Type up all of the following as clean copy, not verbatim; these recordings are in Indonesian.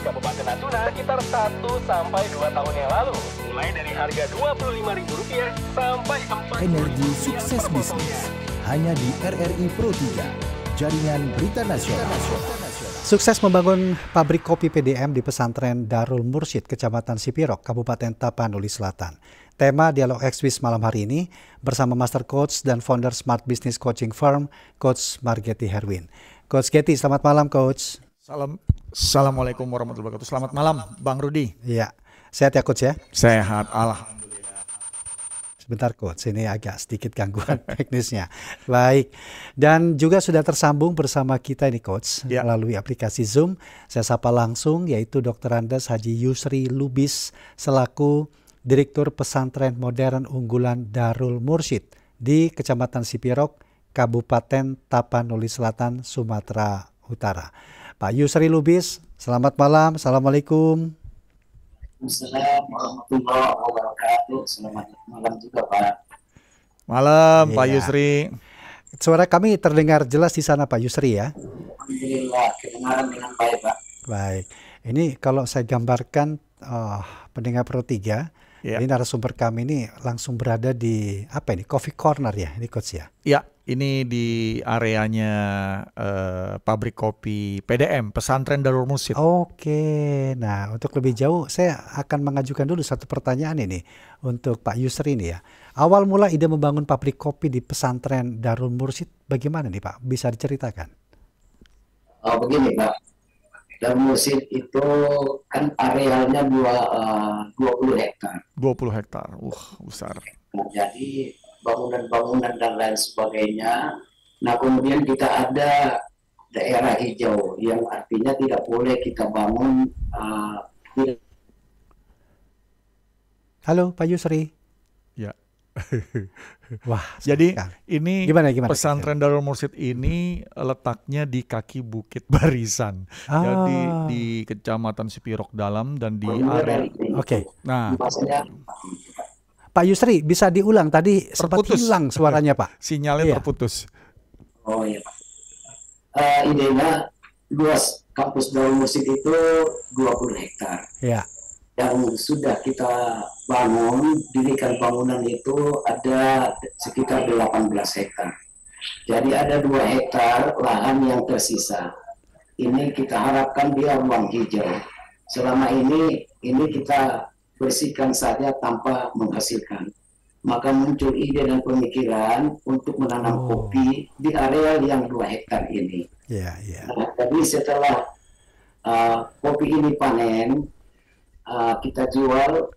Kabupaten Natuna sekitar 1-2 tahun yang lalu. Mulai dari harga Rp25.000 sampai Rp4. Energi sukses bisnis hanya di RRI Pro 3, jaringan berita nasional. Sukses membangun pabrik kopi PDM di pesantren Darul Mursyid, Kecamatan Sipirok, Kabupaten Tapanuli Selatan. Tema Dialog Exwis malam hari ini bersama Master Coach dan founder Smart Business Coaching Firm, Coach Margeti Herwin. Coach Getty, selamat malam Coach. Assalamualaikum warahmatullahi wabarakatuh. Selamat malam Bang Rudi. Iya, sehat ya Coach ya? Sehat, alhamdulillah. Sebentar Coach, ini agak sedikit gangguan teknisnya. Baik, dan juga sudah tersambung bersama kita ini Coach melalui aplikasi Zoom. Saya sapa langsung yaitu Dr. Andes Haji Yusri Lubis selaku Direktur Pesantren Modern Unggulan Darul Mursyid di Kecamatan Sipirok, Kabupaten Tapanuli Selatan, Sumatera Utara. Pak Yusri Lubis, selamat malam. Assalamualaikum. Assalamualaikum warahmatullahi wabarakatuh. Selamat malam juga Pak. Malam Pak Yusri. Suara kami terdengar jelas di sana Pak Yusri ya? Alhamdulillah, kedengaran dengan baik Pak. Baik, ini kalau saya gambarkan pendengar Pro 3, ini narasumber kami ini langsung berada di apa ini? Coffee Corner ya, ini Coach ya? Ya, ini di areanya pabrik kopi PDM, Pesantren Darul Mursyid. Oke, nah untuk lebih jauh saya akan mengajukan dulu satu pertanyaan ini untuk Pak Yusri ini ya. Awal mula ide membangun pabrik kopi di Pesantren Darul Mursyid bagaimana nih Pak? Bisa diceritakan? Begini Pak, Darul Mursyid itu kan arealnya 20 hektar. 20 hektar, besar. Nah, jadi bangunan-bangunan dan lain sebagainya. Nah kemudian kita ada daerah hijau yang artinya tidak boleh kita bangun. Halo Pak Yusri. Ya. Wah. Jadi ini gimana? Pesantren Darul Mursyid ini letaknya di kaki Bukit Barisan. Jadi di Kecamatan Sipirok Dalam dan di area. Oke. Nah. Pak Yusri, bisa diulang tadi sempat hilang suaranya Pak. Sinyalnya terputus. Oh iya Pak. Idenya luas kampus Darul Mursyid itu 20 hektar. Ya. Yang sudah kita bangun, dirikan bangunan itu ada sekitar 18 hektar. Jadi ada 2 hektar lahan yang tersisa. Ini kita harapkan dia ruang hijau. Selama ini kita bersihkan saja tanpa menghasilkan. Maka muncul ide dan pemikiran untuk menanam kopi di area yang 2 hektar ini. Nah, jadi setelah kopi ini panen, kita jual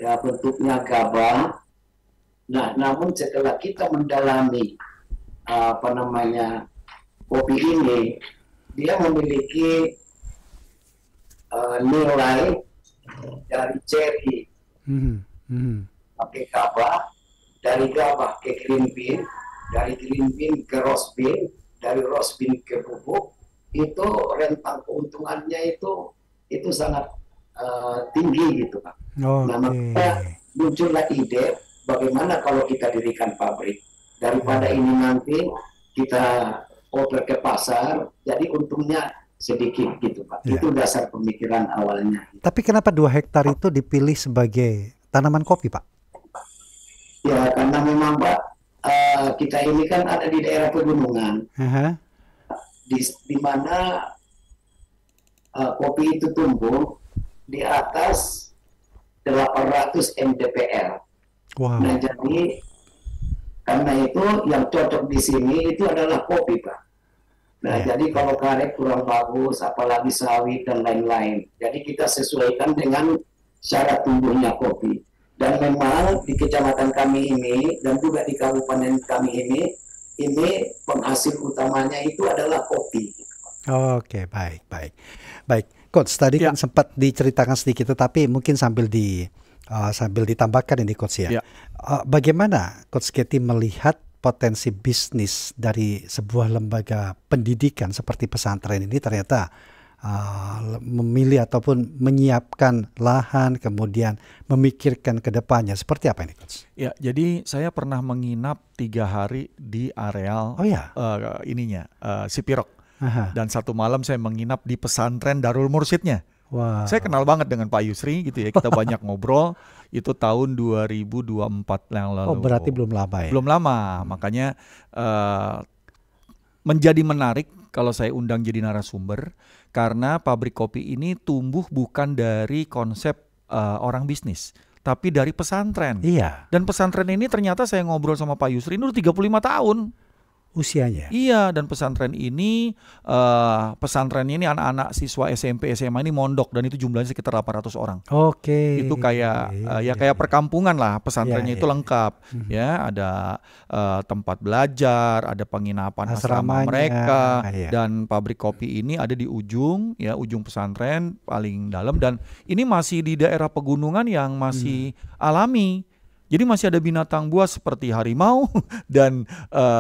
ya bentuknya gabah. Nah, namun setelah kita mendalami kopi ini, dia memiliki nilai dari cherry pakai gabah, dari gabah ke green bean, dari green bean ke roast bean, dari roast bean ke bubuk, itu rentang keuntungannya itu sangat tinggi gitu Pak. Nah, maka muncullah ide bagaimana kalau kita dirikan pabrik, daripada ini nanti kita order ke pasar, jadi untungnya sedikit gitu Pak. Itu dasar pemikiran awalnya. Tapi kenapa 2 hektar itu dipilih sebagai tanaman kopi Pak? Ya karena memang Pak, kita ini kan ada di daerah pegunungan, di mana kopi itu tumbuh di atas 800 mdpl. Nah jadi karena itu yang cocok di sini itu adalah kopi Pak. Nah, jadi kalau karet kurang bagus, apalagi sawit dan lain-lain. Jadi kita sesuaikan dengan syarat tumbuhnya kopi. Dan memang di kecamatan kami ini dan juga di kabupaten kami ini penghasil utamanya itu adalah kopi. Oke, baik. Coach, tadi kan sempat diceritakan sedikit, tetapi mungkin sambil ditambahkan ini Coach ya. Bagaimana Coach Getty melihat potensi bisnis dari sebuah lembaga pendidikan seperti pesantren ini ternyata memilih ataupun menyiapkan lahan, kemudian memikirkan ke depannya. Seperti apa ini Coach? Ya, jadi saya pernah menginap 3 hari di areal Sipirok. Dan 1 malam saya menginap di pesantren Darul Mursyidnya. Wah. Saya kenal banget dengan Pak Yusri gitu ya. Kita banyak ngobrol. Itu tahun 2024 yang lalu. Oh, berarti belum lama ya? Belum lama. Makanya menjadi menarik kalau saya undang jadi narasumber, karena pabrik kopi ini tumbuh bukan dari konsep orang bisnis, tapi dari pesantren. Iya. Dan pesantren ini ternyata saya ngobrol sama Pak Yusri ini udah 35 tahun. Usianya? Iya, dan pesantren ini ini anak-anak siswa SMP, SMA ini mondok, dan itu jumlahnya sekitar 800 orang. Oke. Itu kayak kayak perkampungan lah, pesantrennya itu lengkap. Ya, ada tempat belajar, ada penginapan asrama mereka, dan pabrik kopi ini ada di ujung pesantren paling dalam, dan ini masih di daerah pegunungan yang masih alami. Jadi masih ada binatang buas seperti harimau dan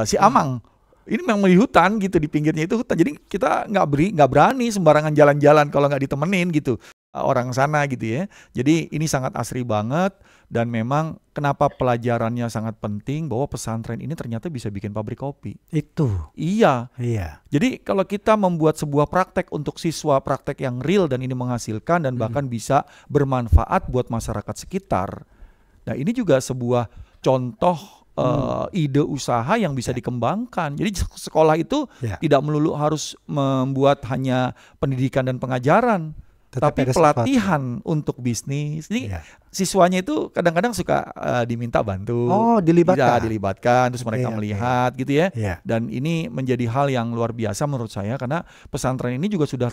si amang. Ini memang di hutan gitu, di pinggirnya itu hutan. Jadi kita nggak berani sembarangan jalan-jalan kalau nggak ditemenin gitu orang sana gitu ya. Jadi ini sangat asri banget, dan memang kenapa pelajarannya sangat penting, bahwa pesantren ini ternyata bisa bikin pabrik kopi. Itu. Iya. Iya. Jadi kalau kita membuat sebuah praktek untuk siswa, praktek yang real dan ini menghasilkan dan bahkan bisa bermanfaat buat masyarakat sekitar. Nah, ini juga sebuah contoh ide usaha yang bisa dikembangkan. Jadi sekolah itu tidak melulu harus membuat hanya pendidikan dan pengajaran, tapi pelatihan untuk bisnis. Jadi siswanya itu kadang-kadang suka diminta bantu. Oh, dilibatkan terus mereka melihat gitu ya. Dan ini menjadi hal yang luar biasa menurut saya, karena pesantren ini juga sudah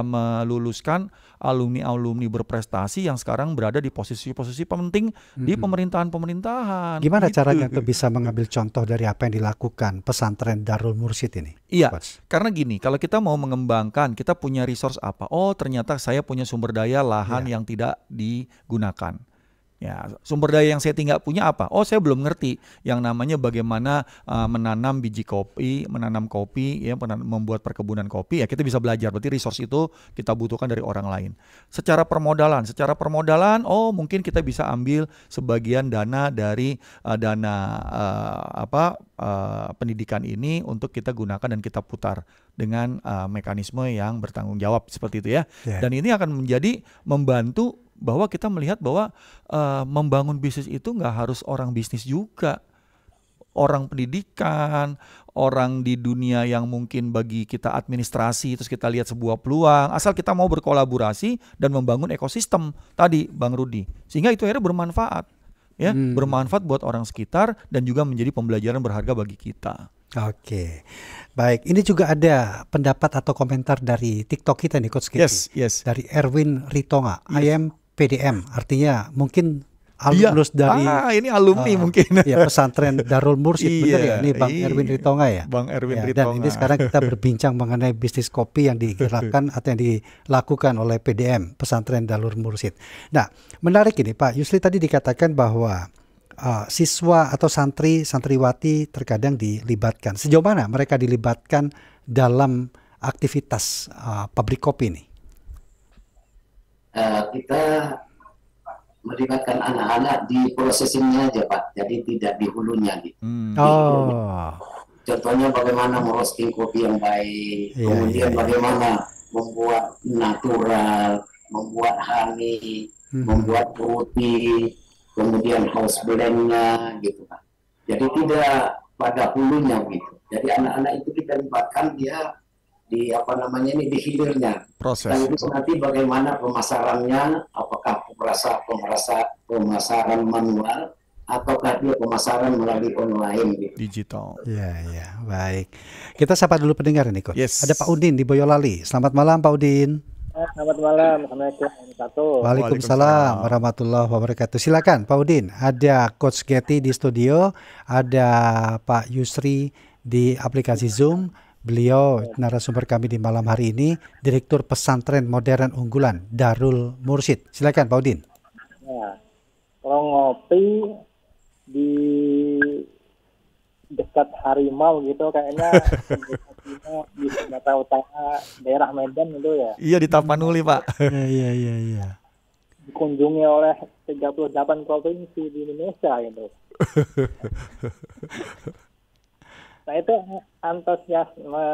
meluluskan alumni-alumni berprestasi yang sekarang berada di posisi-posisi penting di pemerintahan. Gimana caranya untuk bisa mengambil contoh dari apa yang dilakukan pesantren Darul Mursyid ini? Iya, karena gini, kalau kita mau mengembangkan, kita punya resource apa? Oh, ternyata saya punya sumber daya lahan yang tidak digunakan. Ya, sumber daya yang saya tidak punya apa? Oh, saya belum ngerti yang namanya bagaimana menanam biji kopi, menanam kopi, ya, membuat perkebunan kopi. Ya, kita bisa belajar. Berarti resource itu kita butuhkan dari orang lain. Secara permodalan, oh mungkin kita bisa ambil sebagian dana dari pendidikan ini untuk kita gunakan dan kita putar dengan mekanisme yang bertanggung jawab seperti itu ya. Dan ini akan menjadi membantu bahwa kita melihat bahwa membangun bisnis itu nggak harus orang bisnis juga. Orang pendidikan, orang di dunia yang mungkin bagi kita administrasi, terus kita lihat sebuah peluang, asal kita mau berkolaborasi dan membangun ekosistem tadi Bang Rudi. Sehingga itu akhirnya bermanfaat. Ya, bermanfaat buat orang sekitar dan juga menjadi pembelajaran berharga bagi kita. Oke, baik. Ini juga ada pendapat atau komentar dari TikTok kita nih, Coach Kiki. Yes. Dari Erwin Ritonga, I am PDM, artinya mungkin alumnus dari ini alumni mungkin. Ya, pesantren Darul Mursyid, benar ya? Ini Bang Erwin Ritonga ya? Bang Erwin Ritonga. Dan ini sekarang kita berbincang mengenai bisnis kopi yang digerakkan atau yang dilakukan oleh PDM, pesantren Darul Mursyid. Nah, menarik ini Pak Yusli, tadi dikatakan bahwa siswa atau santriwati terkadang dilibatkan. Sejauh mana mereka dilibatkan dalam aktivitas pabrik kopi ini? Kita melibatkan anak-anak di prosesingnya aja Pak, jadi tidak di hulunya gitu. Contohnya bagaimana merosting kopi yang baik, kemudian bagaimana membuat natural, membuat honey, membuat fruity, kemudian house blendnya gitu Pak. Jadi tidak pada hulunya gitu. Jadi anak-anak itu kita libatkan dia di di hilirnya. Proses. Dan itu nanti bagaimana pemasarannya, apakah pemasaran manual ataukah dia pemasaran melalui online gitu. Digital. Ya, baik. Kita sapa dulu pendengar ini, Coach. Yes. Ada Pak Udin di Boyolali. Selamat malam Pak Udin. Selamat malam. Assalamualaikum. Waalaikumsalam warahmatullahi wabarakatuh. Silakan Pak Udin. Ada Coach Getty di studio, ada Pak Yusri di aplikasi Zoom. Beliau narasumber kami di malam hari ini, Direktur Pesantren Modern Unggulan Darul Mursyid. Silakan Pak Udin. Ya, kalau ngopi di dekat harimau gitu kayaknya di Sumatera Utara, daerah Medan itu ya. Iya, di Tapanuli Pak. Iya. Dikunjungi oleh 38 provinsi di Indonesia gitu. Nah itu antusiasme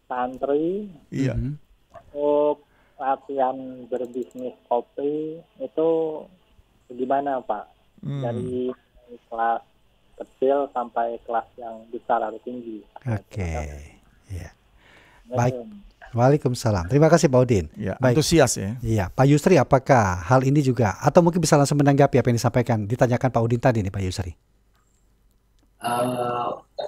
santri untuk latihan berbisnis kopi itu gimana Pak? Dari kelas kecil sampai kelas yang besar atau tinggi. Oke. Ya. Baik. Waalaikumsalam. Terima kasih Pak Udin. Ya, baik. Antusias ya. Iya, Pak Yusri, apakah hal ini juga atau mungkin bisa langsung menanggapi apa yang disampaikan ditanyakan Pak Udin tadi nih Pak Yusri?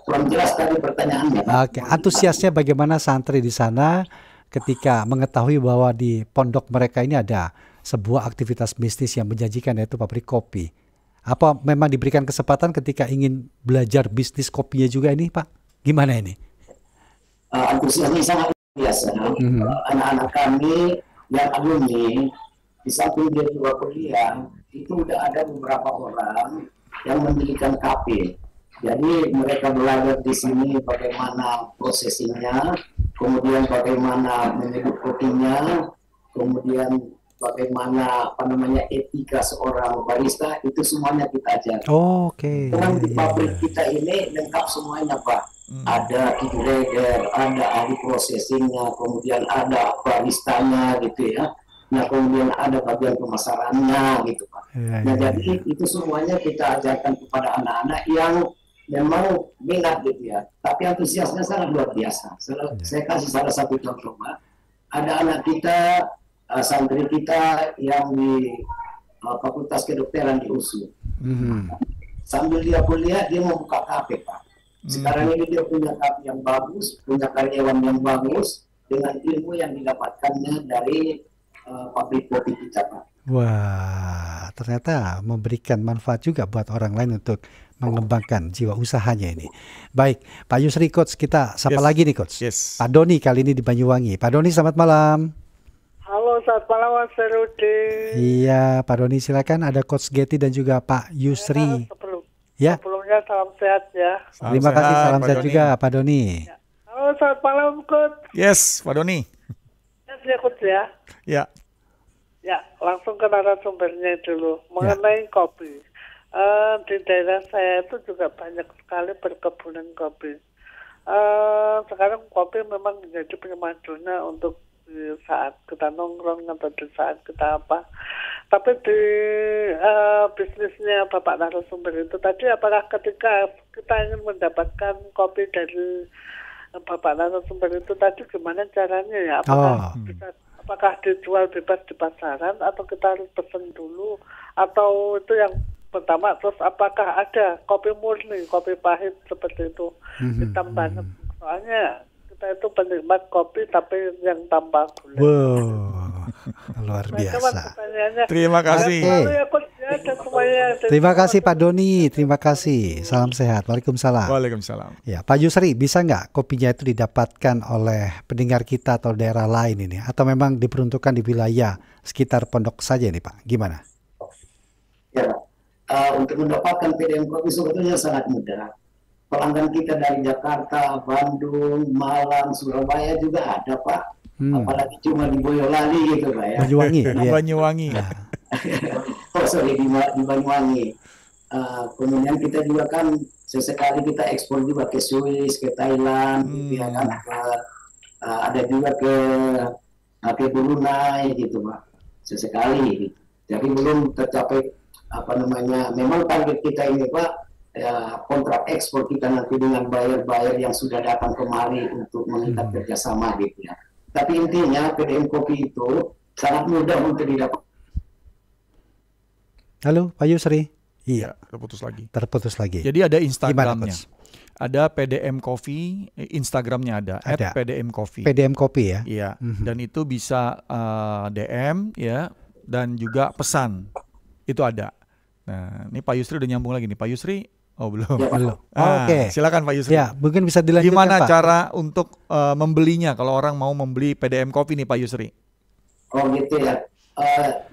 Kurang jelas tadi pertanyaannya Pak. Oke, antusiasnya bagaimana santri di sana ketika mengetahui bahwa di pondok mereka ini ada sebuah aktivitas bisnis yang menjanjikan, yaitu pabrik kopi. Apa memang diberikan kesempatan ketika ingin belajar bisnis kopinya juga ini Pak? Gimana ini? Antusiasnya sangat biasa. Anak-anak kami yang alumni di samping dia juga kuliah, itu udah ada beberapa orang yang mendirikan kafe. Jadi mereka belajar di sini bagaimana prosesinya, kemudian bagaimana menyeduh kopinya, kemudian bagaimana etika seorang barista, itu semuanya kita ajar. Oke. Di pabrik kita ini lengkap semuanya Pak. Ada grader, ada ahli processingnya, kemudian ada baristanya gitu ya. Nah kemudian ada bagian pemasarannya gitu Pak. Jadi itu semuanya kita ajarkan kepada anak-anak yang memang minat gitu ya. Tapi antusiasnya sangat luar biasa. Saya kasih salah satu contoh Pak. Ada anak kita, santri kita yang di Fakultas Kedokteran di USU. Sambil dia kuliah, dia mau buka kafe Pak. Sekarang ini dia punya kafe yang bagus, punya karyawan yang bagus, dengan ilmu yang didapatkannya dari pabrik kopi kita Pak. Wah, ternyata memberikan manfaat juga buat orang lain untuk mengembangkan jiwa usahanya ini. Baik, Pak Yusri, Coach, kita sapa lagi nih Coach. Pak Doni kali ini di Banyuwangi. Pak Doni, selamat malam. Halo, selamat malam Mas Rudi. Iya, Pak Doni silakan. Ada Coach Getty dan juga Pak Yusri. Sebelumnya salam sehat ya. Terima kasih, salam sehat juga Pak Doni. Ya. Halo, selamat malam Coach. Yes, Pak Doni. Ya Coach ya. Ya. Ya, langsung ke narasumbernya dulu mengenai kopi. Di daerah saya itu juga banyak sekali perkebunan kopi. Sekarang kopi memang menjadi penyemajunya untuk di saat kita nongkrong atau di saat kita apa. Tapi di bisnisnya Bapak narasumber itu tadi, apakah ketika kita ingin mendapatkan kopi dari Bapak narasumber itu tadi gimana caranya ya? Apakah dijual bebas di pasaran atau kita harus pesen dulu, atau itu yang pertama? Terus apakah ada kopi murni, kopi pahit seperti itu ditambahkan? Soalnya kita itu penikmat kopi tapi yang tambah gula. Wow, luar biasa. Terima kasih. Terima kasih Pak Doni, terima kasih. Salam sehat. Waalaikumsalam. Waalaikumsalam. Ya, Pak Yusri, bisa nggak kopinya itu didapatkan oleh pendengar kita atau daerah lain ini, atau memang diperuntukkan di wilayah sekitar pondok saja nih Pak? Gimana? Ya, untuk mendapatkan PDM kopi sebetulnya sangat mudah. Pelanggan kita dari Jakarta, Bandung, Malang, Surabaya juga ada Pak. Apalagi cuma di Boyolali gitu Pak ya. Banyuwangi. Banyuwangi. Oh sorry, di Banyuwangi. Kemudian kita juga kan sesekali kita ekspor juga ke Swiss, ke Thailand, gitu ya kan. Ada juga ke Brunei gitu Pak. Sesekali. Gitu. Jadi belum tercapai memang target kita ini Pak. Kontrak ekspor kita nanti dengan buyer-buyer yang sudah datang kemari untuk mengikat kerjasama gitu ya. Tapi intinya PDM kopi itu sangat mudah untuk didapat. Halo Pak Yusri. Iya, terputus lagi. Jadi ada Instagramnya. Ada PDM Coffee, Instagramnya ada. @PDM Coffee. PDM Coffee ya. Iya. Dan itu bisa DM ya, dan juga pesan. Itu ada. Nah, ini Pak Yusri udah nyambung lagi nih. Pak Yusri, belum. Oke. Silakan Pak Yusri. Ya, mungkin bisa dilanjutkan Gimana Pak. cara untuk membelinya kalau orang mau membeli PDM Coffee nih Pak Yusri? Oh gitu ya.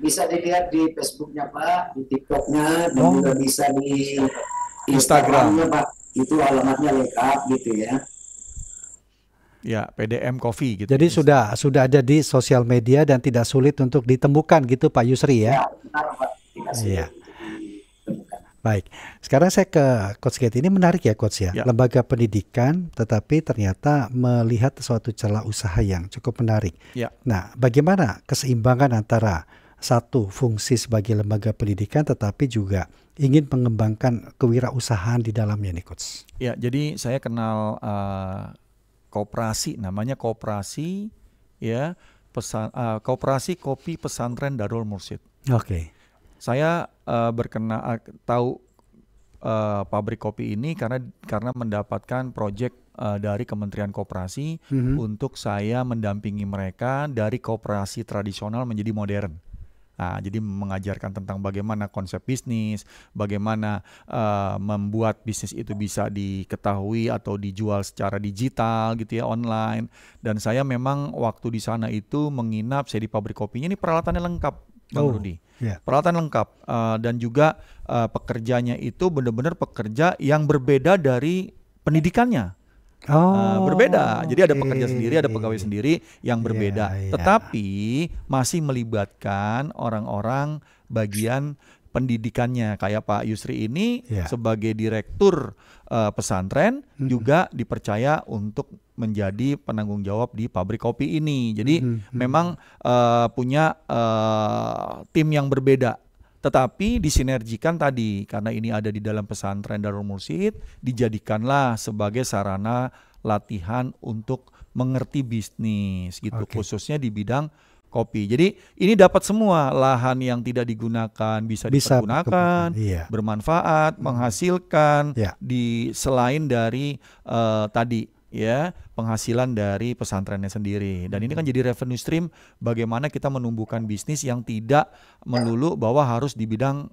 Bisa dilihat di Facebooknya Pak, di TikToknya, dan juga bisa di Instagramnya Pak. Itu alamatnya lengkap gitu ya. Ya, PDM Coffee gitu. Jadi sudah ada di sosial media dan tidak sulit untuk ditemukan gitu Pak Yusri ya. Ya, benar Pak. Iya. Baik, sekarang saya ke Coach Get. Ini menarik ya Coach ya, lembaga pendidikan tetapi ternyata melihat suatu celah usaha yang cukup menarik. Nah, bagaimana keseimbangan antara satu fungsi sebagai lembaga pendidikan tetapi juga ingin mengembangkan kewirausahaan di dalamnya nih Coach? Ya, jadi saya kenal koperasi, namanya koperasi ya, Koperasi Kopi Pesantren Darul Mursyid. Oke. Saya tahu pabrik kopi ini karena mendapatkan proyek dari Kementerian Koperasi untuk saya mendampingi mereka dari koperasi tradisional menjadi modern. Nah, jadi mengajarkan tentang bagaimana konsep bisnis, bagaimana membuat bisnis itu bisa diketahui atau dijual secara digital gitu ya, online. Dan saya memang waktu di sana itu menginap, saya di pabrik kopinya, ini peralatannya lengkap, Bang Rudi. Peralatan lengkap dan juga pekerjanya itu benar-benar pekerja yang berbeda dari pendidikannya. Berbeda, jadi ada pekerja sendiri, ada pegawai sendiri yang berbeda, tetapi masih melibatkan orang-orang bagian pendidikannya. Kayak Pak Yusri ini sebagai direktur pesantren juga dipercaya untuk menjadi penanggung jawab di pabrik kopi ini. Jadi memang punya tim yang berbeda. Tetapi disinergikan tadi, karena ini ada di dalam pesantren Darul Mursyid, dijadikanlah sebagai sarana latihan untuk mengerti bisnis gitu, khususnya di bidang kopi. Jadi ini dapat semua, lahan yang tidak digunakan bisa dipergunakan, bermanfaat, menghasilkan selain dari tadi ya penghasilan dari pesantrennya sendiri. Dan ini kan jadi revenue stream bagaimana kita menumbuhkan bisnis yang tidak melulu bahwa harus di bidang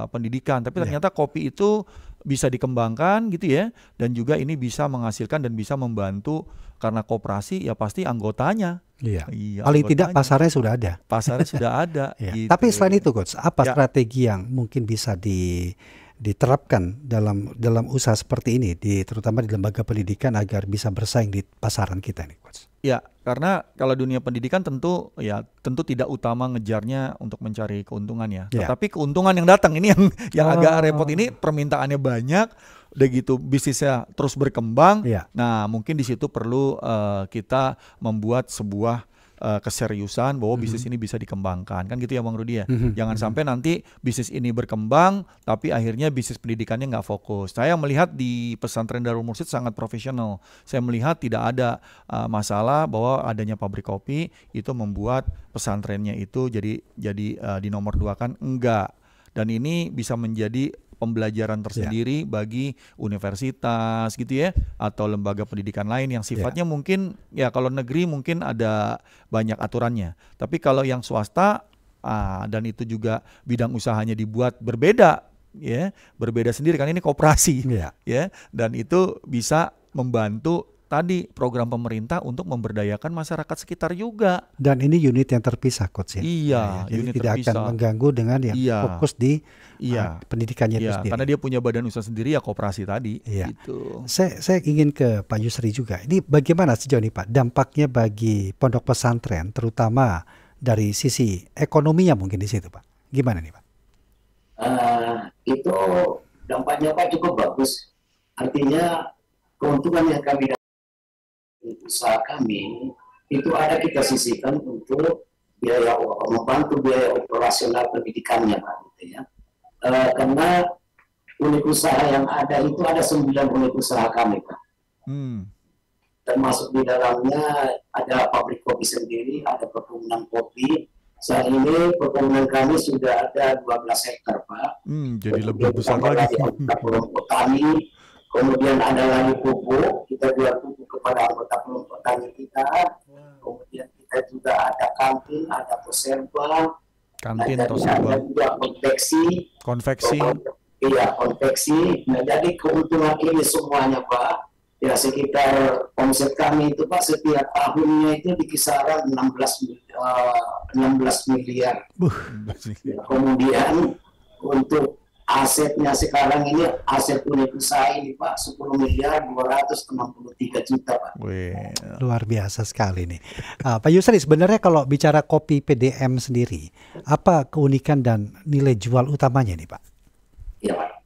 pendidikan, tapi ternyata kopi itu bisa dikembangkan gitu ya, dan juga ini bisa menghasilkan dan bisa membantu karena koperasi ya pasti anggotanya. Paling tidak pasarnya sudah ada. Pasarnya sudah ada. Gitu. Tapi selain itu Coach, apa strategi yang mungkin bisa diterapkan dalam usaha seperti ini, terutama di lembaga pendidikan agar bisa bersaing di pasaran kita nih Coach? Ya, karena kalau dunia pendidikan tentu tidak utama ngejarnya untuk mencari keuntungan ya. Tetapi keuntungan yang datang ini yang agak repot, ini permintaannya banyak, udah gitu bisnisnya terus berkembang. Nah, mungkin di situ perlu kita membuat sebuah keseriusan bahwa bisnis ini bisa dikembangkan, kan gitu ya Bang Rudi ya. Jangan sampai nanti bisnis ini berkembang tapi akhirnya bisnis pendidikannya nggak fokus. Saya melihat di pesantren Darul Mursyid sangat profesional. Saya melihat tidak ada masalah bahwa adanya pabrik kopi itu membuat pesantrennya itu jadi dinomorduakan, enggak. Dan ini bisa menjadi pembelajaran tersendiri bagi universitas gitu ya, atau lembaga pendidikan lain yang sifatnya mungkin ya kalau negeri mungkin ada banyak aturannya, tapi kalau yang swasta dan itu juga bidang usahanya dibuat berbeda ya, berbeda sendiri kan, ini koperasi ya, dan itu bisa membantu tadi program pemerintah untuk memberdayakan masyarakat sekitar juga. Dan ini unit yang terpisah Coach ya. Jadi unit tidak terpisah. Akan mengganggu dengan yang fokus di pendidikannya itu sendiri. Karena dia punya badan usaha sendiri ya, koperasi tadi. Gitu. Saya ingin ke Pak Yusri juga. Ini bagaimana sejauh ini Pak dampaknya bagi pondok pesantren, terutama dari sisi ekonominya mungkin di situ Pak. Gimana nih Pak? Itu dampaknya Pak cukup bagus. Artinya keuntungan yang kami usaha kami itu ada kita sisihkan untuk membantu biaya operasional pendidikannya Pak, gitu ya. Karena unit usaha yang ada itu ada 9 unit usaha kami Pak. Termasuk di dalamnya ada pabrik kopi sendiri, ada perkebunan kopi. Saat ini perkebunan kami sudah ada 12 hektar Pak. Jadi lebih besar lagi. Kelompok tani. Kemudian ada lagi pupuk, kita jual pupuk kepada anggota kelompok tani kita. Kemudian kita juga ada kantin, ada poserba, ada juga konveksi. Iya, konveksi. Nah, jadi keuntungan ini semuanya Pak, ya sekitar omset kami itu Pak setiap tahunnya itu di kisaran 16 miliar. Kemudian untuk asetnya sekarang ini, aset unit usaha ini Pak 10 miliar 263 juta Pak. Luar biasa sekali nih. Pak Yusri, sebenarnya kalau bicara kopi PDM sendiri, apa keunikan dan nilai jual utamanya nih Pak? Ya Pak.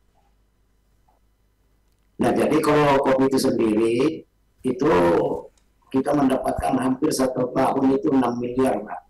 Nah, jadi kalau kopi itu sendiri, itu kita mendapatkan hampir 1 tahun itu 6 miliar, Pak.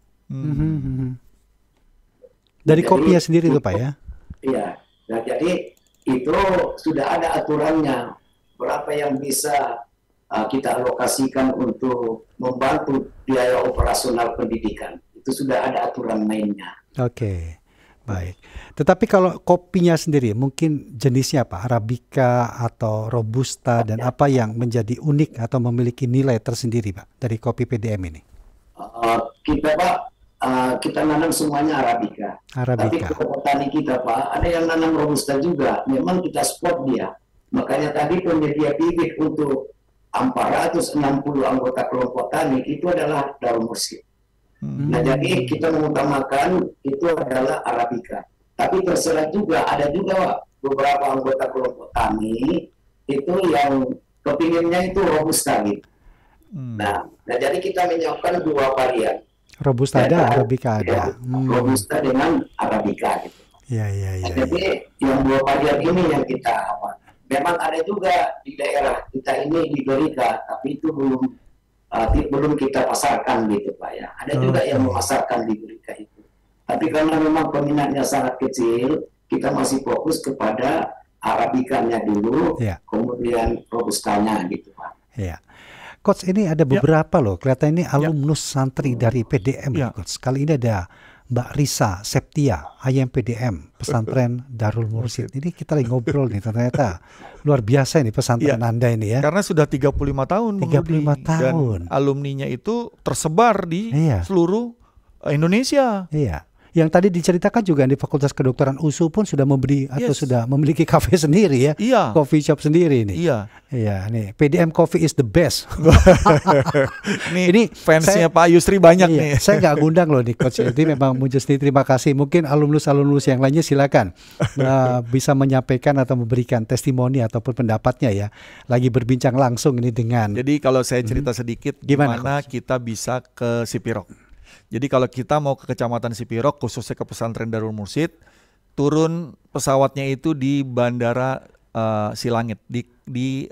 Dari Jadi, kopinya sendiri itu Pak ya? Iya, nah jadi itu sudah ada aturannya, berapa yang bisa kita alokasikan untuk membantu biaya operasional pendidikan. Itu sudah ada aturan mainnya. Oke, baik. Tetapi kalau kopinya sendiri, mungkin jenisnya apa? Arabica atau Robusta, dan apa yang menjadi unik atau memiliki nilai tersendiri Pak dari kopi PDM ini? Kita Pak, kita nanam semuanya Arabica. Tapi kalau petani kita Pak, ada yang nanam Robusta juga. Memang kita spot dia. Makanya tadi penyedia bibit untuk 460 anggota kelompok tani itu adalah Darul Mursyid. Nah, jadi kita mengutamakan itu adalah Arabica. Tapi terserah juga, ada juga beberapa anggota kelompok tani itu yang kepinginnya itu Robusta gitu. Nah, jadi kita menyiapkan 2 varian. Robusta ada, Arabica ada. Robusta dengan Arabica gitu. Ya. Jadi yang 2 varian ini yang kita memang ada juga di daerah kita ini di Berica, tapi itu belum kita pasarkan gitu Pak ya. Ada juga yang memasarkan di Berica itu. Tapi karena memang peminatnya sangat kecil, kita masih fokus kepada Arabicanya dulu, kemudian Robustanya gitu Pak. Ya. Coach, ini ada beberapa loh, kelihatan ini alumnus santri dari PDM Coach. Kali ini ada Mbak Risa Septia, IM PDM, pesantren Darul Mursyid. Ini kita lagi ngobrol nih, ternyata luar biasa ini pesantren Anda ini ya. Karena sudah 35 tahun. 35 tahun. Dan alumninya itu tersebar di seluruh Indonesia. Iya. Yang tadi diceritakan juga di Fakultas Kedokteran USU pun sudah memberi atau sudah memiliki kafe sendiri ya. Iya. Coffee shop sendiri nih. Iya. Iya, nih PDM Coffee is the best. ini fansnya Pak Yusri banyak nih. Saya nggak ngundang loh nih Coach. Jadi memang Mujasni terima kasih. Mungkin alumnus yang lainnya silakan bisa menyampaikan atau memberikan testimoni ataupun pendapatnya ya. Lagi berbincang langsung ini dengan. Jadi kalau saya cerita sedikit gimana kita bisa ke Sipirok. Jadi kalau kita mau ke Kecamatan Sipirok, khususnya ke pesantren Darul Mursyid, turun pesawatnya itu di Bandara Silangit, di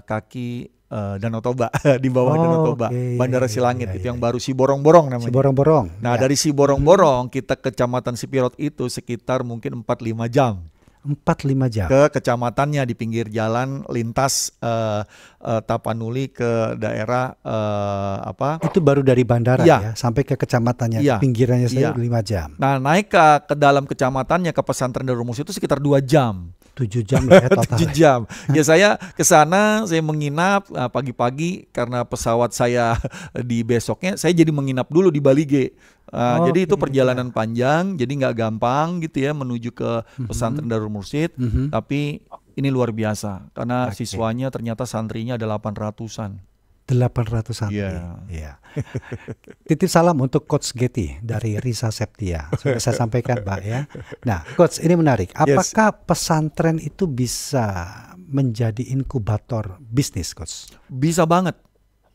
kaki Danau Toba, di bawah Danau Toba, Bandara Silangit itu yang baru Siborong-Borong namanya. Siborong-Borong. Nah dari Siborong-Borong kita ke Kecamatan Sipirok itu sekitar mungkin 4-5 jam. 4-5 jam ke kecamatannya di pinggir jalan lintas Tapanuli ke daerah itu baru dari bandara ya sampai ke kecamatannya pinggirannya saja 5 jam. Nah naik ke dalam kecamatannya ke pesantren Darul Mursyid itu sekitar 2 jam. 7 jam ya total. 7 jam. Ya saya ke sana, saya menginap pagi-pagi karena pesawat saya di besoknya, saya jadi menginap dulu di Balige. Jadi itu perjalanan panjang, jadi nggak gampang gitu ya menuju ke pesantren Darul Mursyid. Tapi ini luar biasa karena siswanya ternyata santrinya ada 800-an. 800 santri. Yeah. Titip salam untuk Coach Getty dari Risa Septia. Sudah saya sampaikan, Pak ya. Nah, Coach, ini menarik. Apakah pesantren itu bisa menjadi inkubator bisnis, Coach? Bisa banget.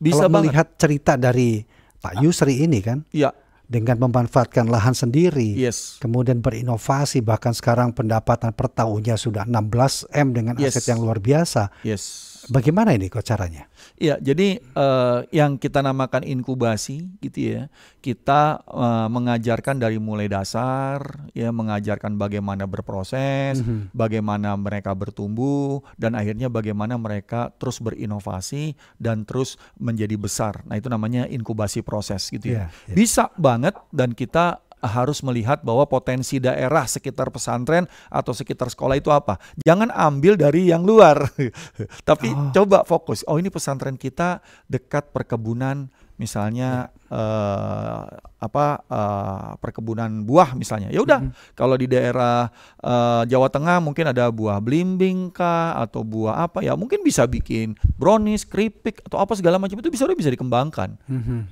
Bisa Kalau banget. Melihat cerita dari Pak Yusri ini kan. Iya. Dengan memanfaatkan lahan sendiri, kemudian berinovasi, bahkan sekarang pendapatan per tahunnya sudah 16 M dengan aset yang luar biasa. Bagaimana ini kok caranya? Iya, jadi yang kita namakan inkubasi gitu ya, kita mengajarkan dari mulai dasar, ya mengajarkan bagaimana berproses, bagaimana mereka bertumbuh, dan akhirnya bagaimana mereka terus berinovasi dan terus menjadi besar. Nah itu namanya inkubasi proses gitu ya. Bisa banget, dan kita harus melihat bahwa potensi daerah sekitar pesantren atau sekitar sekolah itu apa. Jangan ambil dari yang luar, tapi coba fokus. Oh ini pesantren kita dekat perkebunan, misalnya perkebunan buah misalnya. Ya udah, kalau di daerah Jawa Tengah mungkin ada buah belimbing kah atau buah apa ya, mungkin bisa bikin brownies, keripik atau apa segala macam, itu bisa dikembangkan.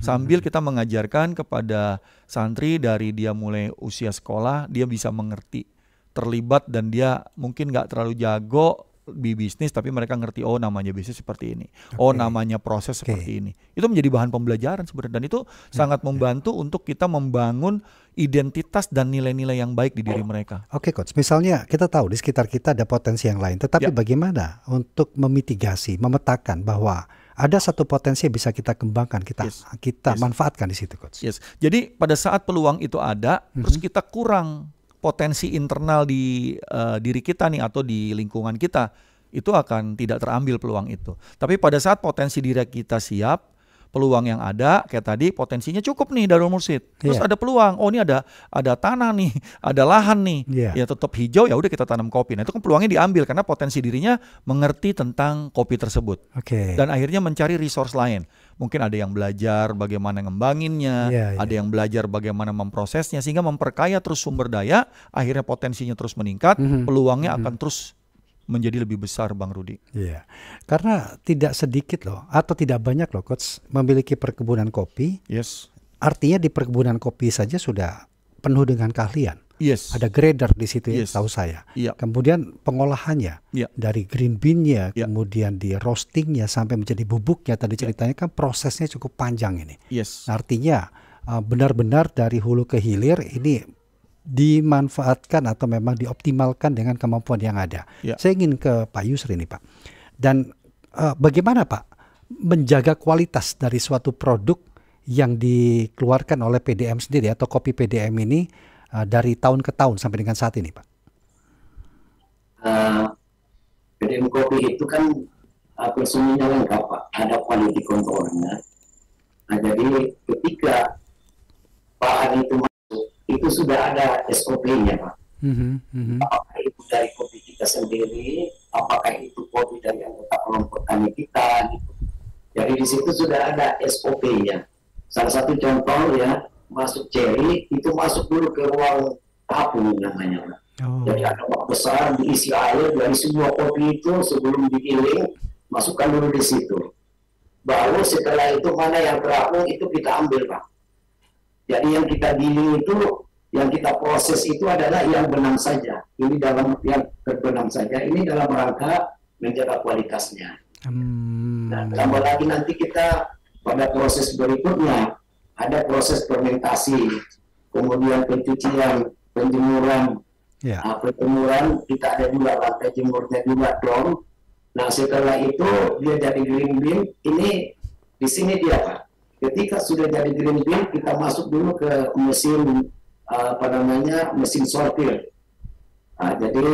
Sambil kita mengajarkan kepada santri dari dia mulai usia sekolah, dia bisa mengerti, terlibat, dan dia mungkin nggak terlalu jago di bisnis tapi mereka ngerti namanya bisnis seperti ini. Namanya proses seperti ini. Itu menjadi bahan pembelajaran sebenarnya, dan itu sangat membantu untuk kita membangun identitas dan nilai-nilai yang baik di diri mereka. Oke, Coach. Misalnya kita tahu di sekitar kita ada potensi yang lain, tetapi bagaimana untuk memitigasi, memetakan bahwa ada satu potensi yang bisa kita kembangkan, kita manfaatkan di situ, Coach. Jadi pada saat peluang itu ada, terus kita kurang potensi internal di diri kita nih atau di lingkungan kita, itu akan tidak terambil peluang itu. Tapi pada saat potensi diri kita siap, peluang yang ada kayak tadi potensinya cukup nih Darul Mursyid. Terus ada peluang, ini ada tanah nih, ada lahan nih, ya tetap hijau, ya udah kita tanam kopi. Nah itu kan peluangnya diambil karena potensi dirinya mengerti tentang kopi tersebut. Dan akhirnya mencari resource lain. Mungkin ada yang belajar bagaimana ngembanginnya, ada yang belajar bagaimana memprosesnya, sehingga memperkaya terus sumber daya, akhirnya potensinya terus meningkat, peluangnya akan terus menjadi lebih besar, Bang Rudi. Iya, karena tidak sedikit loh, atau tidak banyak loh, Coach, memiliki perkebunan kopi. Artinya di perkebunan kopi saja sudah penuh dengan keahlian. Ada grader di situ ya, tahu saya. Kemudian pengolahannya dari green bean-nya, kemudian di roastingnya sampai menjadi bubuknya. Tadi ceritanya kan prosesnya cukup panjang ini. Artinya benar-benar dari hulu ke hilir ini dimanfaatkan atau memang dioptimalkan dengan kemampuan yang ada. Saya ingin ke Pak Yusri nih, Pak. Dan bagaimana Pak menjaga kualitas dari suatu produk yang dikeluarkan oleh PDM sendiri atau kopi PDM ini dari tahun ke tahun sampai dengan saat ini, Pak? PDM kopi itu kan personilnya lengkap, Pak. Ada quality controlnya. Nah, jadi ketika bahan itu masuk, itu sudah ada SOP-nya, Pak. Apakah itu dari kopi kita sendiri, apakah itu kopi dari anggota kelompok tani kita, gitu. Jadi di situ sudah ada SOP-nya. Salah satu contoh ya, masuk cherry itu masuk dulu ke ruang tabung namanya, Pak. Jadi ada bak besar diisi air dari semua kopi itu sebelum digiling, masukkan dulu di situ. Baru setelah itu mana yang terapung itu kita ambil, Pak. Jadi yang kita giling itu, yang kita proses itu adalah yang benang saja. Ini dalam yang berbenang saja. Ini dalam rangka menjaga kualitasnya. Nah, tambah lagi nanti kita pada proses berikutnya ada proses fermentasi, kemudian pencucian, penjemuran. Penjemuran kita ada juga lantai jemurnya juga dong. Nah setelah itu dia jadi green bean. Ini di sini dia, Pak. Ketika sudah jadi green bean, kita masuk dulu ke mesin mesin sortir. Nah, jadi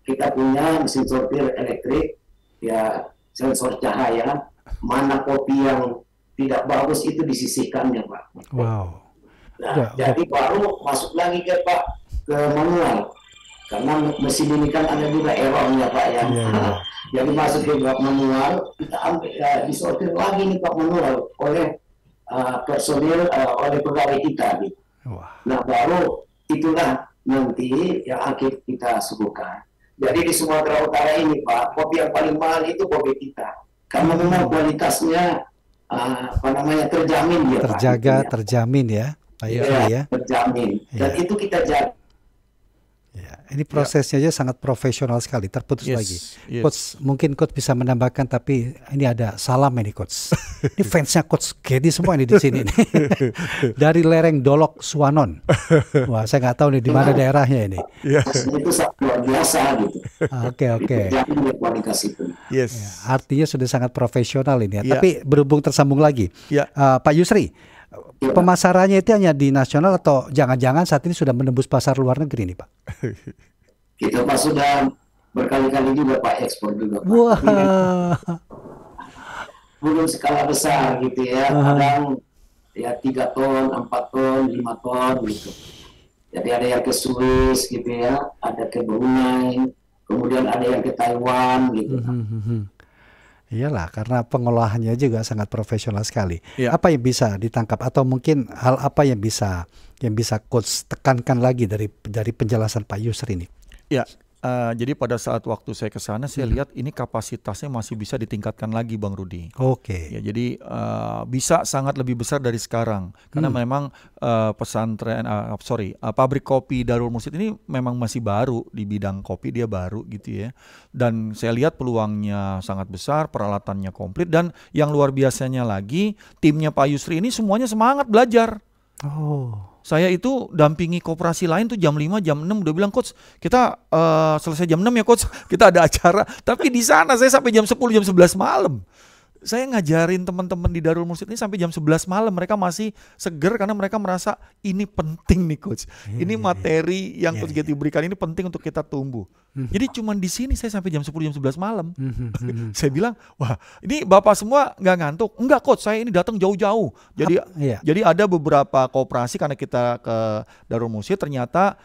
kita punya mesin sortir elektrik, ya sensor cahaya. Mana kopi yang tidak bagus itu disisihkannya, Pak. Nah, jadi baru masuk lagi ke manual. Karena mesin ini kan ada juga errornya, Pak, ya. Jadi masuk ke manual, kita ambil disortir lagi nih, Pak, manual oleh personil, oleh pegawai kita gitu. Nah, baru itulah nanti yang akhir kita suguhkan. Jadi di Sumatera Utara ini, Pak, kopi yang paling mahal itu kopi kita. Karena memang kualitasnya terjamin ya, terjaga, Pak. terjamin ya, Pak Yusri ya. Terjamin. Dan itu kita jaga. Ini prosesnya aja sangat profesional sekali, terputus lagi. Coach, mungkin Coach bisa menambahkan, tapi ini ada salam ini, Coach. Ini fansnya Coach Gedi semua ini di sini. Dari lereng Dolok Suwanon. Wah, saya nggak tahu nih di mana daerahnya ini. Itu sangat luar biasa gitu. Oke. Kualitas itu. Artinya sudah sangat profesional ini ya. Tapi berhubung tersambung lagi, Pak Yusri, pemasarannya itu hanya di nasional atau jangan-jangan saat ini sudah menembus pasar luar negeri nih, Pak? Kita Pak sudah berkali-kali juga Pak ekspor juga, Pak. Belum skala besar gitu ya, kadang ya 3 ton, 4 ton, 5 ton gitu. Jadi ada yang ke Swiss gitu ya, ada ke Brunei, kemudian ada yang ke Taiwan gitu. Iyalah, karena pengolahannya juga sangat profesional sekali. Apa yang bisa ditangkap atau mungkin hal apa yang bisa Coach tekankan lagi dari penjelasan Pak Yusri ini? Ya, Jadi pada saat waktu saya ke sana, saya lihat ini kapasitasnya masih bisa ditingkatkan lagi, Bang Rudi. Oke. Ya, jadi bisa sangat lebih besar dari sekarang, karena memang pabrik kopi Darul Mursyid ini memang masih baru di bidang kopi, dia baru gitu ya. Dan saya lihat peluangnya sangat besar, peralatannya komplit, dan yang luar biasanya lagi, timnya Pak Yusri ini semuanya semangat belajar. Saya itu dampingi koperasi lain tuh jam 5, jam 6 udah bilang, Coach, kita selesai jam 6 ya Coach, kita ada acara. Tapi di sana saya sampai jam 10, jam 11 malam. Saya ngajarin teman-teman di Darul Mursyid ini sampai jam 11 malam. Mereka masih seger karena mereka merasa ini penting nih Coach. Ini materi yang Coach Getty berikan ini penting untuk kita tumbuh. Jadi cuman di sini saya sampai jam 10, jam 11 malam. Saya bilang, wah ini Bapak semua nggak ngantuk? Enggak Coach, saya ini datang jauh-jauh. Jadi ada beberapa koperasi, karena kita ke Darul Mursyid ternyata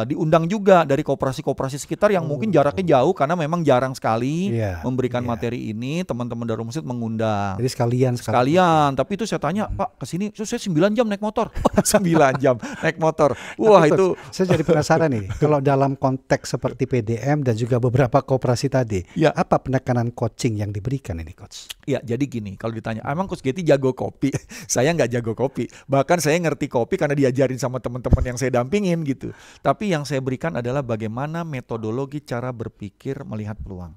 diundang juga dari koperasi-koperasi sekitar yang mungkin jaraknya jauh, karena memang jarang sekali memberikan materi ini. Teman-teman Darul Mursyid mengundang. Jadi sekalian. Tapi itu saya tanya, Pak kesini, saya 9 jam naik motor. 9 jam naik motor. Wah itu. Saya jadi penasaran nih, kalau dalam konteks seperti PDM dan juga beberapa koperasi tadi, apa penekanan coaching yang diberikan ini Coach? Ya jadi gini, kalau ditanya, emang Coach Getty jago kopi? Saya nggak jago kopi. Bahkan saya ngerti kopi karena diajarin sama teman-teman yang saya dampingin gitu. Tapi yang saya berikan adalah bagaimana metodologi cara berpikir melihat peluang.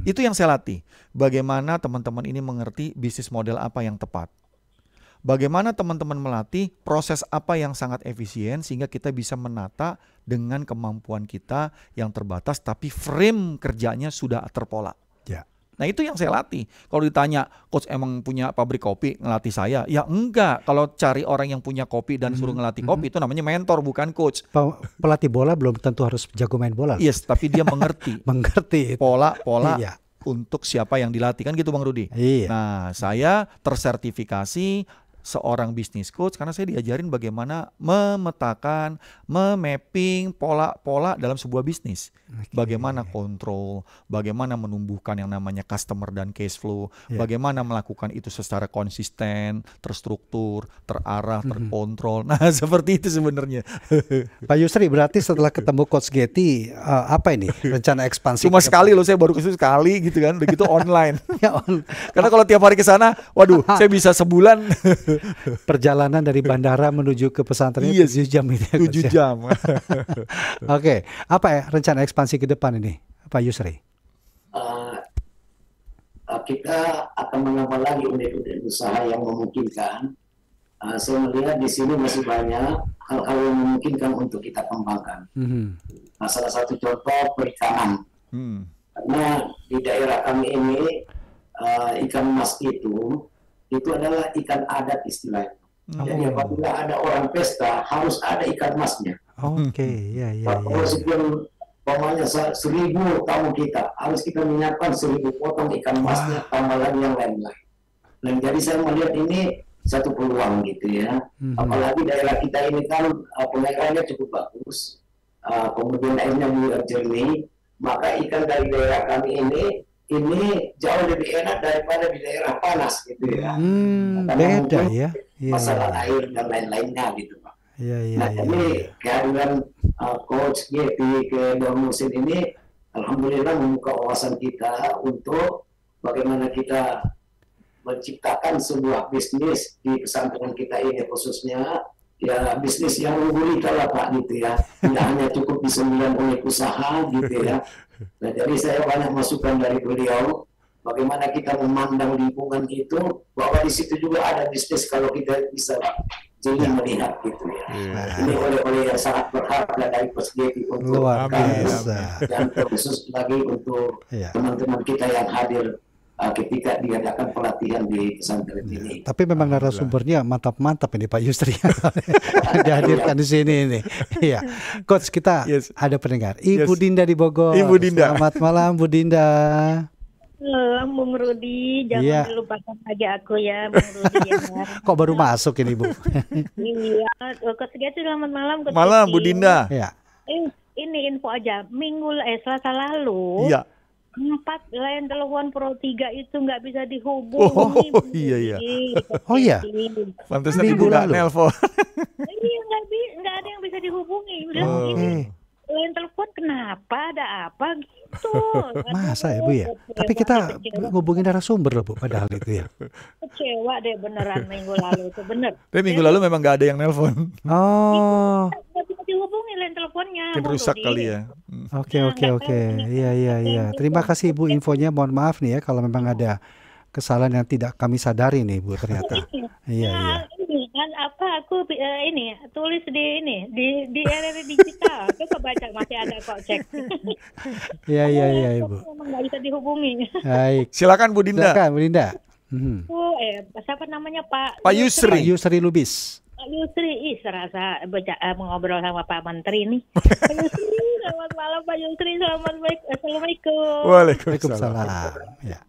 Itu yang saya latih. Bagaimana teman-teman ini mengerti bisnis model apa yang tepat. Bagaimana teman-teman melatih proses apa yang sangat efisien sehingga kita bisa menata dengan kemampuan kita yang terbatas, tapi frame kerjanya sudah terpola. Nah itu yang saya latih. Kalau ditanya, Coach emang punya pabrik kopi ngelatih saya? Ya enggak. Kalau cari orang yang punya kopi dan suruh ngelatih kopi, itu namanya mentor, bukan coach. Pelatih bola belum tentu harus jago main bola. Yes, tapi dia mengerti. mengerti pola untuk siapa yang dilatih, kan gitu Bang Rudi. Nah saya tersertifikasi seorang bisnis coach karena saya diajarin bagaimana memetakan, memapping pola-pola dalam sebuah bisnis. Bagaimana kontrol, bagaimana menumbuhkan yang namanya customer dan cash flow, bagaimana melakukan itu secara konsisten, terstruktur, terarah, terkontrol. Nah, seperti itu sebenarnya. Pak Yusri, berarti setelah ketemu Coach Getty, apa ini rencana ekspansi? Cuma sekali loh, saya baru ke situ sekali gitu kan, begitu online. Karena kalau tiap hari ke sana, waduh, saya bisa sebulan. Perjalanan dari bandara menuju ke pesantren 7 jam ini. 7 jam. Oke, apa ya rencana ekspansi ke depan ini, Pak Yusri? Kita akan menambah lagi unit-unit usaha yang memungkinkan. Saya melihat di sini masih banyak hal-hal yang memungkinkan untuk kita kembangkan. Salah satu contoh perikanan. Karena di daerah kami ini ikan emas itu adalah ikan adat istilahnya. Jadi apabila ada orang pesta harus ada ikan emasnya. Meskipun umpamanya 1.000 tamu kita, harus kita menyiapkan 1.000 potong ikan emasnya, tambah lagi yang lain-lain. Dan jadi saya melihat ini satu peluang gitu ya. Apalagi daerah kita ini kan pengairannya cukup bagus, kemudian airnya jernih, maka ikan dari daerah kami ini jauh lebih enak daripada di daerah panas gitu ya. Beda ya. Masalah air dan lain-lainnya gitu Pak. Jadi kehadiran Coach Getty ke Darul Mursyid ini alhamdulillah membuka wawasan kita untuk bagaimana kita menciptakan sebuah bisnis di pesantren kita ini, khususnya ya bisnis yang menggurita lah Pak gitu ya. Tidak hanya cukup di 9 unit usaha gitu ya. Nah, jadi saya banyak masukan dari beliau bagaimana kita memandang lingkungan itu, bahwa di situ juga ada bisnis kalau kita bisa jeli melihat gitu ya. Ini oleh yang sangat berharga dari Coach Getty untuk luar biasa. Dan khusus lagi untuk teman-teman kita yang hadir ketika diadakan pelatihan di pesantren ini. Tapi memang narasumbernya mantap-mantap ini Pak Yusri dihadirkan di sini ini. Iya, Coach kita ada pendengar. Ibu Dinda di Bogor. Ibu Dinda. Selamat malam Bu Dinda. Halo Bung Rudi, jangan dilupakan lagi aku ya Bung Rudi ya. Kok baru masuk ini Bu? Iya, Coach Getty selamat malam. Malam Bu Dinda. Ya. Ini info aja, Selasa lalu. Iya. 4 line telepon Pro 3 itu nggak bisa dihubungi. Oh iya. Pantesan Ibu nggak nelpon. Iya, nggak ada yang bisa dihubungi. Udah ini lain telepon kenapa, ada apa gitu. Masa ya Bu ya? Tapi kita ngubungin narasumber loh Bu, padahal itu ya. Kecewa deh beneran minggu lalu itu bener. Tapi minggu lalu memang nggak ada yang nelpon. Oh. Nggak bisa dihubungi lain teleponnya. Mungkin rusak kali ya. Oke. Iya. Terima kasih Bu infonya. Mohon maaf nih ya kalau memang ada kesalahan yang tidak kami sadari nih Bu ternyata. Iya. Ini kan apa aku ini tulis di RRI digital. Coba baca masih ada kok cek. Iya Ibu. Memang nggak bisa dihubungi. Baik. Silakan Bu Dinda. Silakan Bu Dinda. Siapa namanya Pak Yusri. Pak Yusri Lubis. Pak Yusri, serasa mengobrol sama Pak Menteri nih. Pak Yusri, selamat malam Pak Yusri, assalamualaikum. Waalaikumsalam. Ya.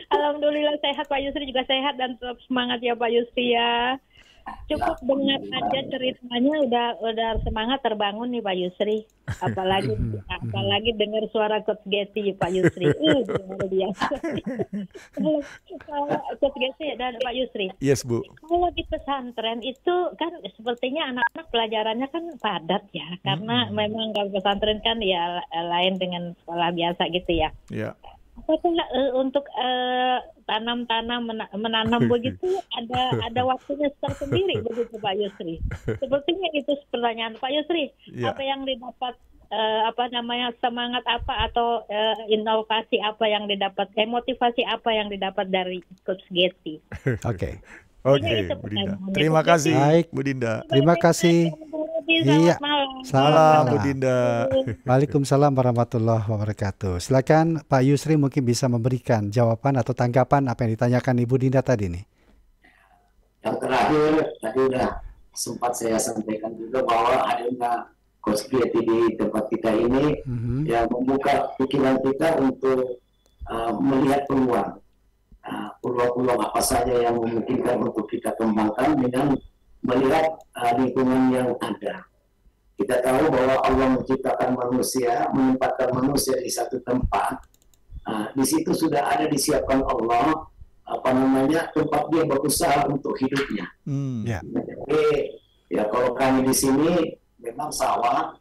Alhamdulillah sehat Pak Yusri, juga sehat dan tetap semangat ya Pak Yusri ya. Cukup dengar aja ceritanya udah semangat terbangun nih Pak Yusri. Apalagi dengar suara Coach Getty Pak Yusri. Luar biasa. Coach Getty dan Pak Yusri. Yes Bu. Kalau di pesantren itu kan sepertinya anak-anak pelajarannya kan padat ya. Karena memang kalau pesantren kan ya lain dengan sekolah biasa gitu ya. Iya. Apakah untuk menanam begitu ada waktunya tersendiri begitu Pak Yusri? Sepertinya itu pertanyaan Pak Yusri. Apa yang didapat semangat apa atau inovasi apa yang didapat, motivasi apa yang didapat dari Coach Getty? Oke, Bu Dinda. Terima kasih. Baik. Bu Dinda. Terima kasih. Iya. Salam Bu Dinda. Waalaikumsalam warahmatullahi wabarakatuh. Silakan Pak Yusri mungkin bisa memberikan jawaban atau tanggapan apa yang ditanyakan Ibu Dinda tadi nih. Yang terakhir tadi udah sempat saya sampaikan juga bahwa adanya Coach Getty di tempat kita ini yang membuka pikiran kita untuk melihat peluang apa saja yang memungkinkan untuk kita kembangkan dengan melihat lingkungan yang ada. Kita tahu bahwa Allah menciptakan manusia, menempatkan manusia di satu tempat. Di situ sudah ada disiapkan Allah tempat dia berusaha untuk hidupnya. Jadi ya kalau kami di sini memang sawah,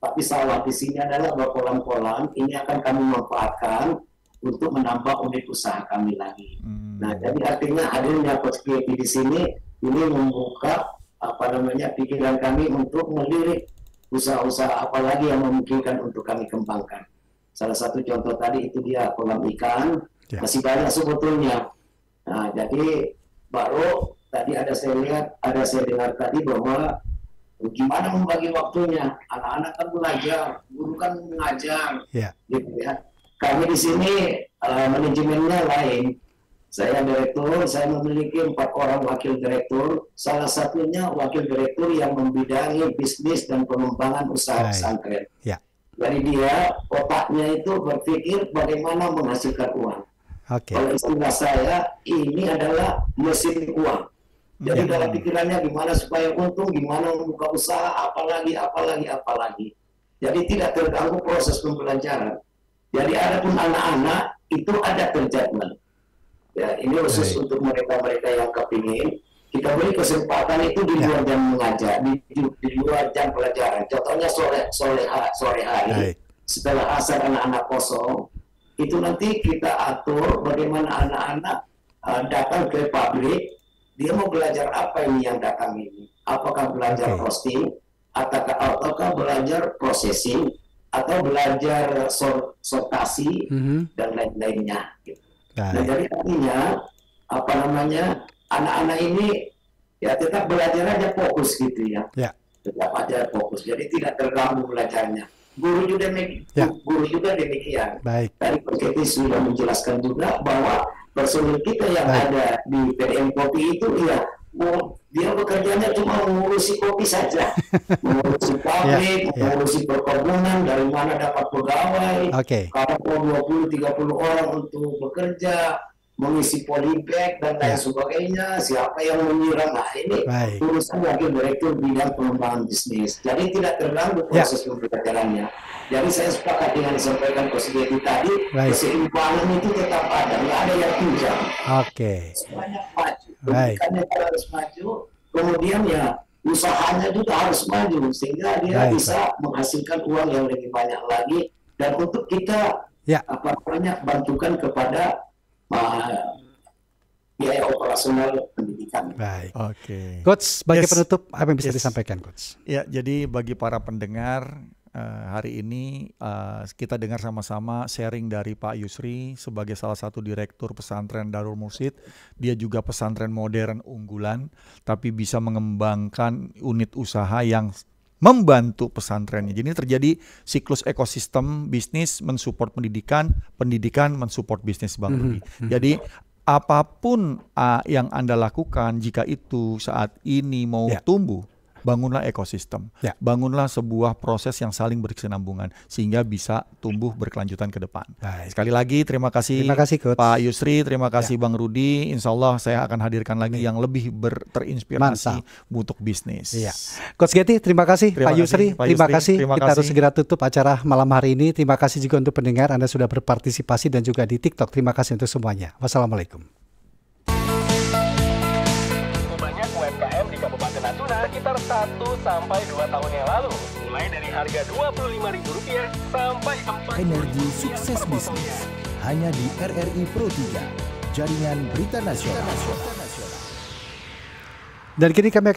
tapi sawah di sini adalah berkolam-kolam. Ini akan kami manfaatkan untuk menambah unit usaha kami lagi. Nah, jadi artinya hadirnya Coach Getty di sini ini membuka pikiran kami untuk melirik usaha-usaha apa lagi yang memungkinkan untuk kami kembangkan. Salah satu contoh tadi itu dia kolam ikan, masih banyak sebetulnya. Nah, jadi baru tadi saya dengar tadi bahwa gimana membagi waktunya. Anak-anak kan belajar, guru kan mengajar, gitu ya. Kami di sini manajemennya lain. Saya direktur, saya memiliki 4 orang wakil direktur. Salah satunya wakil direktur yang membidangi bisnis dan pengembangan usaha pesantren. Jadi dia otaknya itu berpikir bagaimana menghasilkan uang. Kalau istilah saya, ini adalah mesin uang. Jadi dalam pikirannya gimana supaya untung, gimana membuka usaha, apalagi. Jadi tidak terganggu proses pembelajaran. Jadi adapun anak-anak itu ada terjadwal. Ya, ini khusus untuk mereka-mereka yang kepingin kita beri kesempatan itu di luar jam mengajar, di luar jam pelajaran. Contohnya sore hari setelah asar anak-anak kosong, itu nanti kita atur bagaimana anak-anak datang ke pabrik. Dia mau belajar apa ini yang datang ini? Apakah belajar roasting, ataukah belajar processing, atau belajar sortasi dan lain-lainnya. Gitu. Nah, jadi artinya anak-anak ini ya tetap belajar aja fokus gitu ya. Tetap aja fokus. Jadi tidak terganggu belajarnya. Guru juga demikian. Tadi Pak Getty sudah menjelaskan juga bahwa personil kita yang ada di PDM Kopi itu ya dia bekerjanya cuma mengurusi kopi saja, mengurusi pabrik, mengurusi perkebunan, dari mana dapat pegawai, kalau 20-30 orang untuk bekerja, mengisi polybag dan lain sebagainya, siapa yang menyiram. Nah, ini urusan wakil direktur bidang pengembangan bisnis. Jadi tidak terganggu proses pembelajarannya. Jadi saya sepakat dengan disampaikan Coach Getty tadi, keseimbangan itu tetap ada, nggak ada yang tunjang. Semuanya maju. Pendidikannya harus maju, kemudian ya usahanya juga harus maju sehingga dia bisa menghasilkan uang yang lebih banyak lagi, dan untuk kita bantukan kepada biaya operasional pendidikan. Baik. Oke. Coach, sebagai penutup apa yang bisa disampaikan, Coach? Ya, jadi bagi para pendengar hari ini kita dengar sama-sama sharing dari Pak Yusri sebagai salah satu direktur pesantren Darul Mursyid. Dia juga pesantren modern unggulan, tapi bisa mengembangkan unit usaha yang membantu pesantrennya. Jadi terjadi siklus ekosistem bisnis mensupport pendidikan, pendidikan mensupport bisnis, Bang Rudi. Jadi apapun yang Anda lakukan, jika itu saat ini mau tumbuh, bangunlah ekosistem, bangunlah sebuah proses yang saling berkesinambungan sehingga bisa tumbuh berkelanjutan ke depan. Sekali lagi terima kasih Coach. Pak Yusri, terima kasih Bang Rudi. Insya Allah saya akan hadirkan lagi yang lebih terinspirasi untuk bisnis. Coach Getty, terima kasih. Pak Yusri, terima kasih. Kita harus segera tutup acara malam hari ini. Terima kasih juga untuk pendengar, Anda sudah berpartisipasi dan juga di TikTok. Terima kasih untuk semuanya. Wassalamualaikum. Sekitar 1 sampai 2 tahun yang lalu, mulai dari harga Rp25.000 sampai 4. Energi sukses bisnis hanya di RRI Pro 3, jaringan berita nasional. Dan kini kami